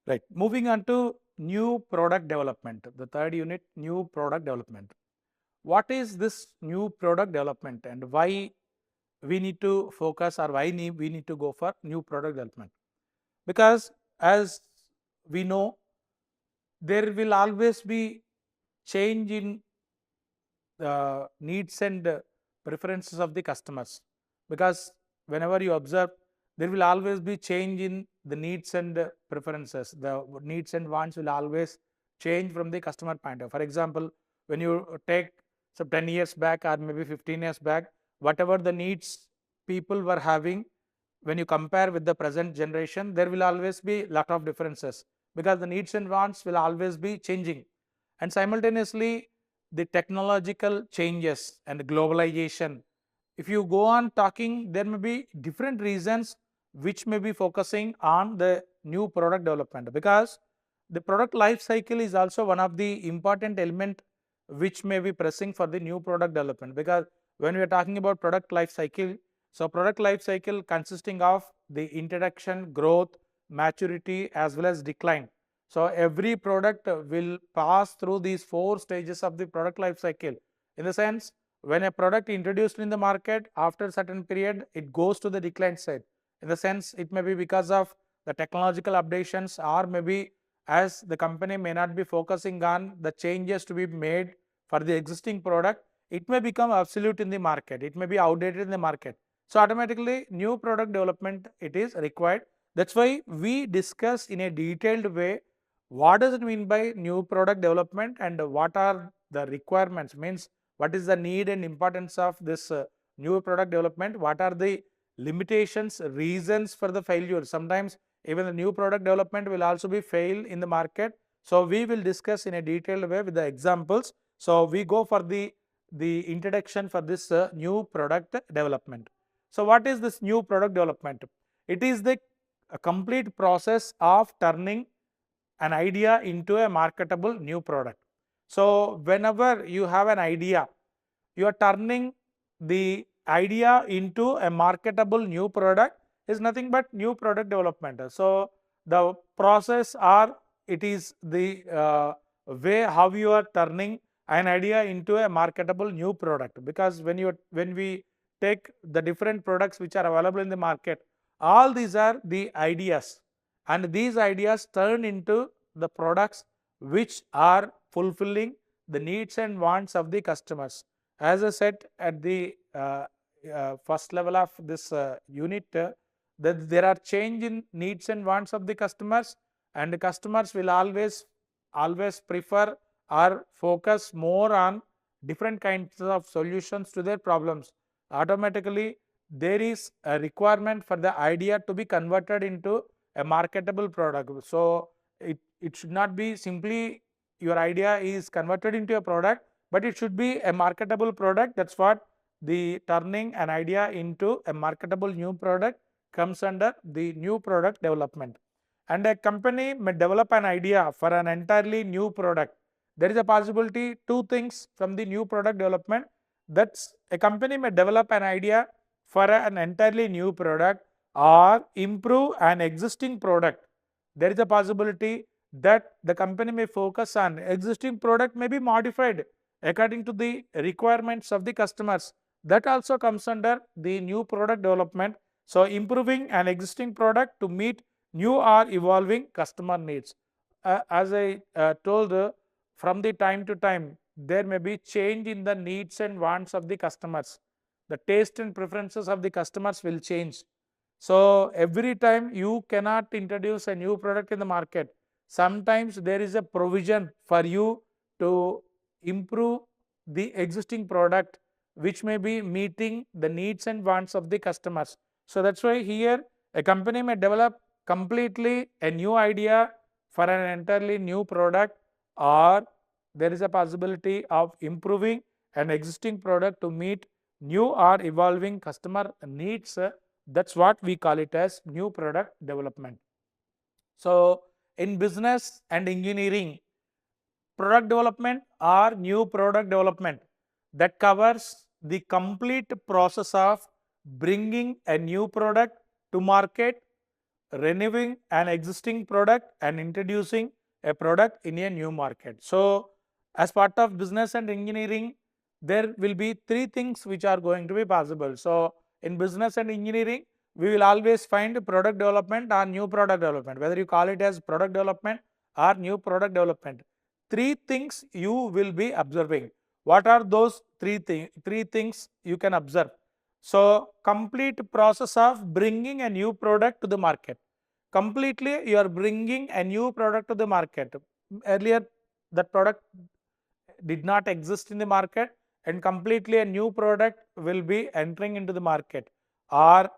Right. Moving on to new product development. The third unit, new product development. What is this new product development and why we need to focus, or why we need to go for new product development? Because as we know, there will always be change in the needs and preferences of the customers, because whenever you observe, there will always be change in the needs and preferences. The needs and wants will always change from the customer point of view. For example, when you take some 10 years back or maybe 15 years back, whatever the needs people were having, when you compare with the present generation, there will always be lot of differences, because the needs and wants will always be changing. And simultaneously, the technological changes and globalization, if you go on talking, there may be different reasons which may be focusing on the new product development, because the product life cycle is also one of the important element which may be pressing for the new product development. Because when we are talking about product life cycle, so product life cycle consisting of the introduction, growth, maturity as well as decline. So every product will pass through these 4 stages of the product life cycle. In the sense, when a product introduced in the market, after a certain period, it goes to the decline side. In the sense, it may be because of the technological updations, or maybe as the company may not be focusing on the changes to be made for the existing product, it may become obsolete in the market. It may be outdated in the market. So automatically, new product development, it is required. That's why we discuss in a detailed way what does it mean by new product development and what are the requirements, means what is the need and importance of this new product development, what are the limitations, reasons for the failure. Sometimes even the new product development will also be fail in the market. So we will discuss in a detailed way with the examples. So we go for the introduction for this new product development. So what is this new product development? It is the complete process of turning an idea into a marketable new product. So whenever you have an idea, you are turning the idea into a marketable new product, is nothing but new product development. So the process, or it is the way how you are turning an idea into a marketable new product. Because when we take the different products which are available in the market, all these are the ideas, and these ideas turn into the products which are fulfilling the needs and wants of the customers. As I said at the first level of this unit, that there are change in needs and wants of the customers, and the customers will always prefer or focus more on different kinds of solutions to their problems. Automatically, there is a requirement for the idea to be converted into a marketable product. So it should not be simply your idea is converted into a product, but it should be a marketable product. That's what the turning an idea into a marketable new product comes under the new product development. And a company may develop an idea for an entirely new product. There is a possibility, two things from the new product development. That's a company may develop an idea for an entirely new product or improve an existing product. There is a possibility that the company may focus on existing product may be modified according to the requirements of the customers. That also comes under the new product development. So improving an existing product to meet new or evolving customer needs. As I told, from the time to time, there may be change in the needs and wants of the customers. The taste and preferences of the customers will change. So every time you cannot introduce a new product in the market. Sometimes there is a provision for you to improve the existing product, which may be meeting the needs and wants of the customers. So that's why here a company may develop completely a new idea for an entirely new product, or there is a possibility of improving an existing product to meet new or evolving customer needs. That's what we call it as new product development. So in business and engineering, product development or new product development that covers the complete process of bringing a new product to market renewing an existing product and introducing a product in a new market. So as part of business and engineering, there will be three things which are going to be possible. So in business and engineering, we will always find product development or new product development, whether you call it as product development or new product development. Three things you will be observing. What are those three things you can observe? So complete process of bringing a new product to the market. Completely you are bringing a new product to the market. Earlier that product did not exist in the market, and completely a new product will be entering into the market, or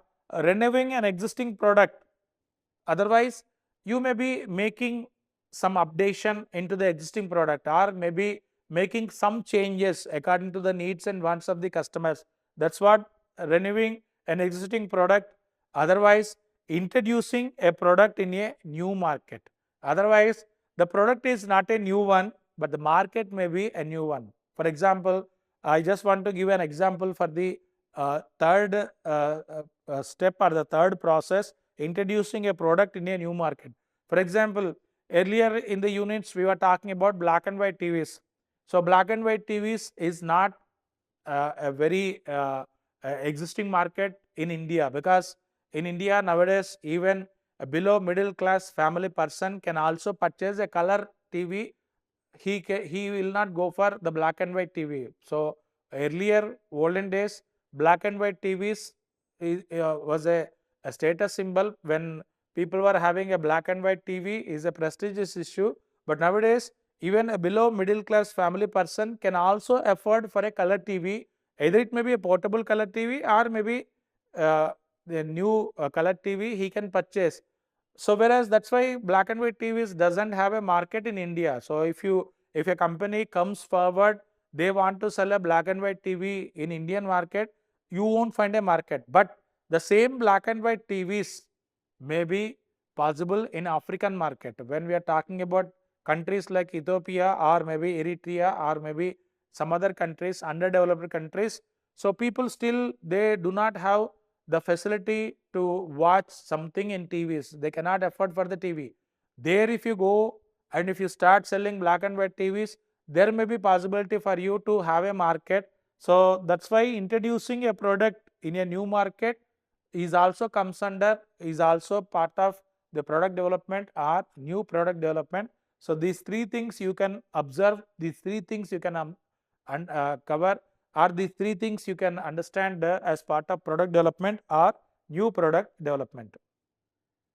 renewing an existing product. Otherwise, you may be making some updation into the existing product, or maybe making some changes according to the needs and wants of the customers. That's what renewing an existing product. Otherwise, introducing a product in a new market. Otherwise, the product is not a new one, but the market may be a new one. For example, I just want to give an example for the third step or the third process, introducing a product in a new market. For example, earlier in the units we were talking about black and white TVs. So black and white TVs is not a very existing market in India, because in India nowadays even a below middle class family person can also purchase a color TV. He will not go for the black and white TV. So earlier olden days, black and white TVs was a status symbol. When people were having a black and white TV, is a prestigious issue. But nowadays, even a below middle class family person can also afford for a color TV. Either it may be a portable color TV, or maybe the new color TV he can purchase. So whereas that's why black and white TVs doesn't have a market in India. So if a company comes forward, they want to sell a black and white TV in Indian market, you won't find a market. But the same black and white TVs may be possible in African market. When we are talking about countries like Ethiopia, or maybe Eritrea, or maybe some other countries, underdeveloped countries, so people still, they do not have the facility to watch something in TVs. They cannot afford for the TV. There if you go and if you start selling black and white TVs, there may be possibility for you to have a market. So that's why introducing a product in a new market is also part of the product development or new product development. So these three things you can observe, these three things you can cover, or these three things you can understand as part of product development or new product development.